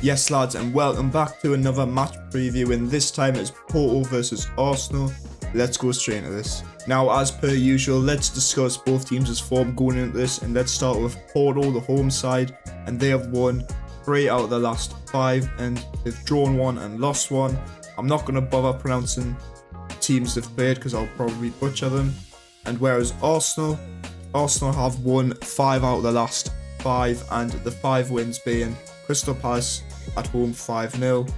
Yes lads, and welcome back to another match preview, and this time it's Porto versus Arsenal. Let's go straight into this. Now, as per usual, let's discuss both teams' form going into this, and let's start with Porto, the home side, and they have won 3 out of the last 5, and they've drawn 1 and lost 1. I'm not going to bother pronouncing teams they've played because I'll probably butcher them. And whereas Arsenal have won 5 out of the last 5, and the 5 wins being Crystal Palace at home 5-0,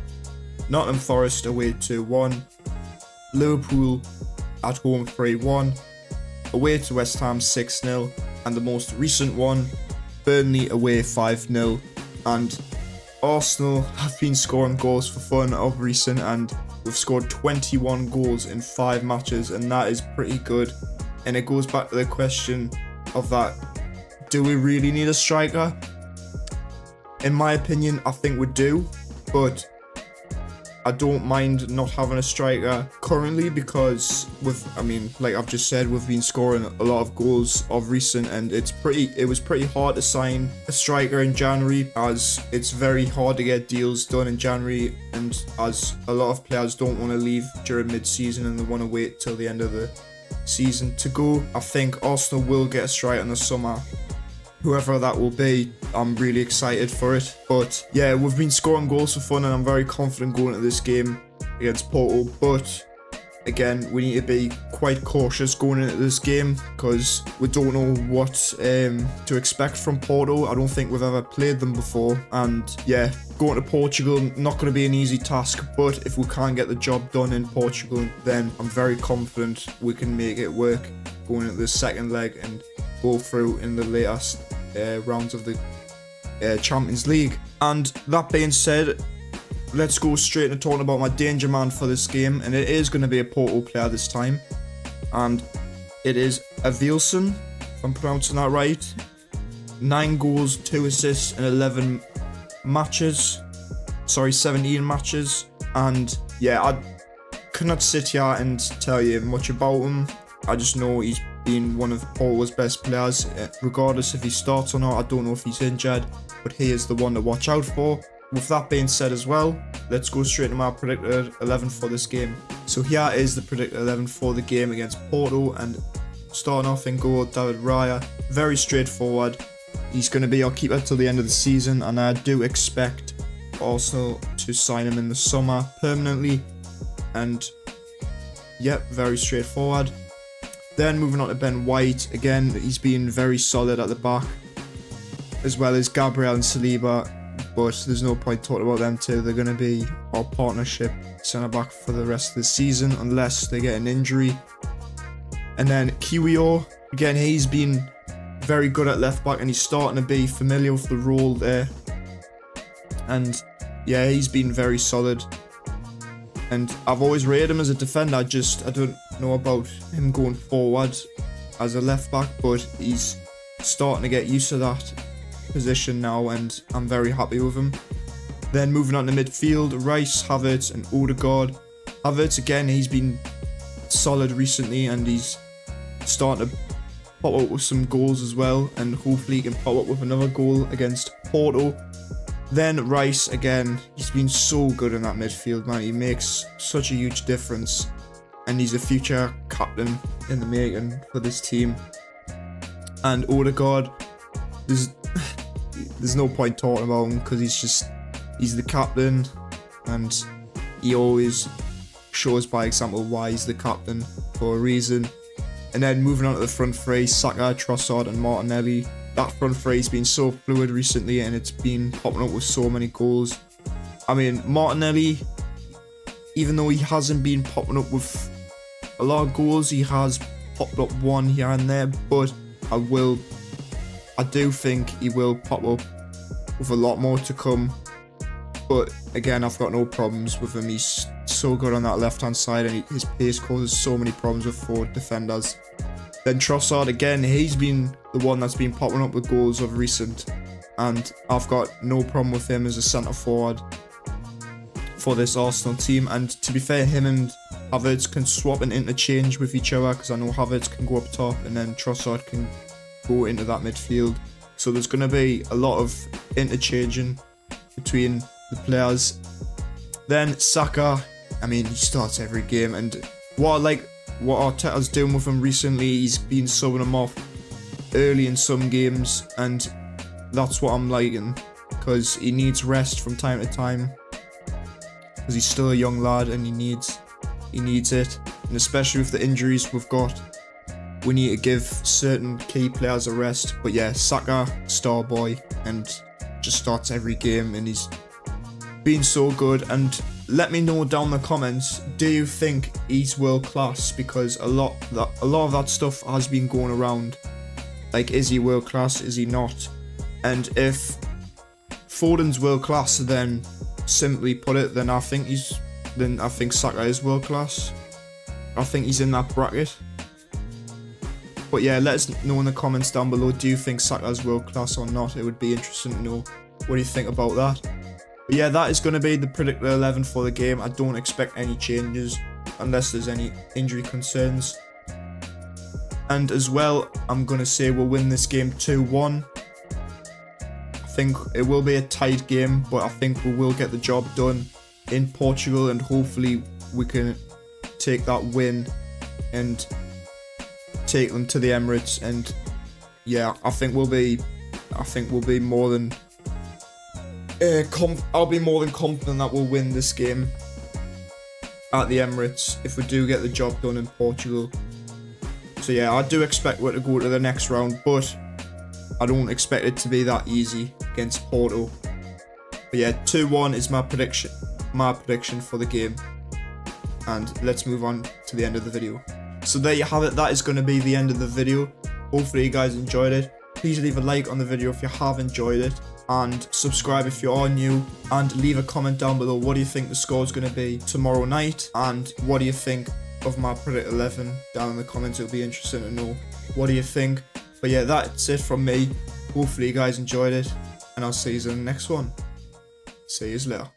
Nottingham Forest away 2-1, Liverpool at home 3-1, away to West Ham 6-0, and the most recent one, Burnley away 5-0. And Arsenal have been scoring goals for fun of recent, and we've scored 21 goals in 5 matches, and that is pretty good. And it goes back to the question of that, do we really need a striker? In my opinion, I think we do, but I don't mind not having a striker currently because like I've just said, we've been scoring a lot of goals of recent, and it was pretty hard to sign a striker in January, as it's very hard to get deals done in January, and as a lot of players don't want to leave during mid-season and they want to wait till the end of the season to go. I think Arsenal will get a striker in the summer. Whoever that will be, I'm really excited for it. But yeah, we've been scoring goals for fun, and I'm very confident going into this game against Porto. But again, we need to be quite cautious going into this game because we don't know what to expect from Porto. I don't think we've ever played them before, and yeah, going to Portugal, not going to be an easy task, but if we can get the job done in Portugal, then I'm very confident we can make it work going into the second leg and go through in the latest rounds of the Champions League. And that being said, let's go straight into talking about my danger man for this game, and it is going to be a Porto player this time, and it is Avilson, if I'm pronouncing that right. 9 goals, 2 assists in 17 matches, and yeah, I cannot sit here and tell you much about him. I just know he's been one of Porto's best players, regardless if he starts or not. I don't know if he's injured, but he is the one to watch out for. With that being said as well, let's go straight to my predicted 11 for this game. So here is the predicted 11 for the game against Porto, and starting off in goal, David Raya. Very straightforward. He's going to be our keeper till the end of the season, and I do expect Arsenal to sign him in the summer permanently. And yep, very straightforward. Then moving on to Ben White, again, he's been very solid at the back, as well as Gabriel and Saliba, but there's no point talking about them two. They're going to be our partnership centre-back for the rest of the season, unless they get an injury. And then Kiwior, again, he's been very good at left-back, and he's starting to be familiar with the role there. And yeah, he's been very solid. And I've always rated him as a defender, I don't know about him going forward as a left back, but he's starting to get used to that position now, and I'm very happy with him. Then moving on to midfield, Rice, Havertz and Odegaard. Havertz, again, he's been solid recently, and he's starting to pop up with some goals as well, and hopefully he can pop up with another goal against Porto. Then Rice, again, he's been so good in that midfield, man. He makes such a huge difference, and he's a future captain in the making for this team. And Odegaard, there's no point talking about him because he's the captain, and he always shows by example why he's the captain for a reason. And then moving on to the front three, Saka, Trossard and Martinelli. That front three's been so fluid recently, and it's been popping up with so many goals. I mean, Martinelli, even though he hasn't been popping up with a lot of goals, he has popped up one here and there, but I do think he will pop up with a lot more to come. But again, I've got no problems with him. He's so good on that left hand side, and his pace causes so many problems with forward defenders. Then Trossard, again, he's been the one that's been popping up with goals of recent, and I've got no problem with him as a centre forward for this Arsenal team. And to be fair, him and Havertz can swap and interchange with each other, because I know Havertz can go up top and then Trossard can go into that midfield. So there's going to be a lot of interchanging between the players. Then Saka, I mean, he starts every game, and what Arteta's doing with him recently, he's been subbing him off early in some games, and that's what I'm liking, because he needs rest from time to time, because he's still a young lad and he needs it, and especially with the injuries we've got, we need to give certain key players a rest. But yeah, Saka, star boy, and just starts every game, and he's been so good. And let me know down in the comments, do you think he's world class? Because a lot of that stuff has been going around, like, is he world class, is he not? And if Foden's world class, then simply put it, then I think Saka is world class. I think he's in that bracket. But yeah, let us know in the comments down below, do you think Saka's world class or not? It would be interesting to know what do you think about that. But yeah, that is going to be the predicted 11 for the game. I don't expect any changes unless there's any injury concerns. And as well, I'm going to say we'll win this game 2-1. I think it will be a tight game, but I think we will get the job done in Portugal, and hopefully we can take that win and take them to the Emirates. And yeah, I think we'll be more than I'll be more than confident that we'll win this game at the Emirates if we do get the job done in Portugal. So yeah, I do expect we're to go to the next round, but I don't expect it to be that easy against Porto. But yeah, 2-1 is my prediction for the game. And let's move on to the end of the video. So there you have it, that is going to be the end of the video. Hopefully you guys enjoyed it. Please leave a like on the video if you have enjoyed it, and subscribe if you are new, and leave a comment down below, what do you think the score is going to be tomorrow night, and what do you think of my Predicted 11 down in the comments. It'll be interesting to know what do you think. But yeah, that's it from me. Hopefully you guys enjoyed it, and I'll see you in the next one. See you later.